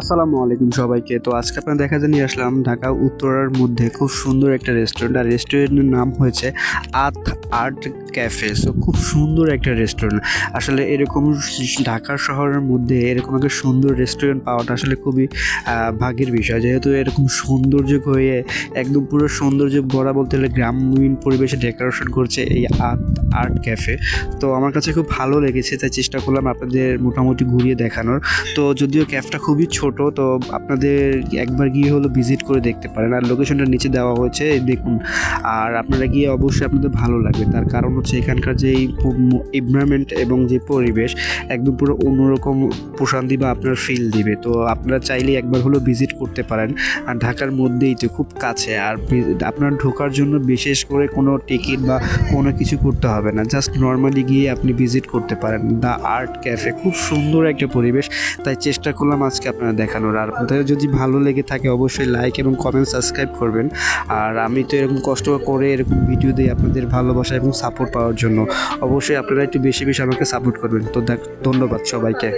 আসসালামু আলাইকুম সবাইকে। তো আজকে আপনার দেখা যায় নিয়ে আসলাম ঢাকা উত্তরার মধ্যে খুব সুন্দর একটা রেস্টুরেন্ট। আর রেস্টুরেন্টের নাম হয়েছে আর্ট আর্ট ক্যাফে। সো খুব সুন্দর একটা রেস্টুরেন্ট। আসলে এরকম ঢাকা শহরের মধ্যে এরকম একটা সুন্দর রেস্টুরেন্ট পাওয়াটা আসলে খুবই ভাগ্যের বিষয়। যেহেতু এরকম সৌন্দর্য হয়ে একদম পুরো সৌন্দর্য ভরা বলতে হলে গ্রামীণ পরিবেশে ডেকোরেশন করছে এই আর্ট আর্ট ক্যাফে। তো আমার কাছে খুব ভালো লেগেছে, তাই চেষ্টা করলাম আপনাদের মোটামুটি ঘুরিয়ে দেখানোর। তো যদিও ক্যাফটা খুবই ছোট, তো আপনাদের একবার গিয়ে হলো ভিজিট করে দেখতে পারেন। আর লোকেশনটা নিচে দেওয়া হয়েছে, দেখুন। আর আপনারা গিয়ে অবশ্যই আপনাদের ভালো লাগবে, তার কারণ হচ্ছে এখানকার যে এনভায়রনমেন্ট এবং যে পরিবেশ একদম পুরো অন্যরকম প্রশান্তি বা আপনার ফিল দিবে। তো আপনারা চাইলে একবার হলো ভিজিট করতে পারেন। আর ঢাকার মধ্যেই তো খুব কাছে। আর আপনার ঢোকার জন্য বিশেষ করে কোনো টিকিট বা কোনো কিছু করতে হবে না, জাস্ট নর্মালি গিয়ে আপনি ভিজিট করতে পারেন দ্য আর্ট ক্যাফে। খুব সুন্দর একটা পরিবেশ, তাই চেষ্টা করলাম আজকে আপনারা দেখানোর। আর আপনাদের যদি ভালো লেগে থাকে অবশ্যই লাইক এবং কমেন্ট সাবস্ক্রাইব করবেন। আর আমি তো এরকম কষ্ট করে এরকম ভিডিও দিই আপনাদের ভালোবাসা এবং সাপোর্ট পাওয়ার জন্য। অবশ্যই আপনারা একটু বেশি বেশি আমাকে সাপোর্ট করবেন। তো ধন্যবাদ সবাইকে।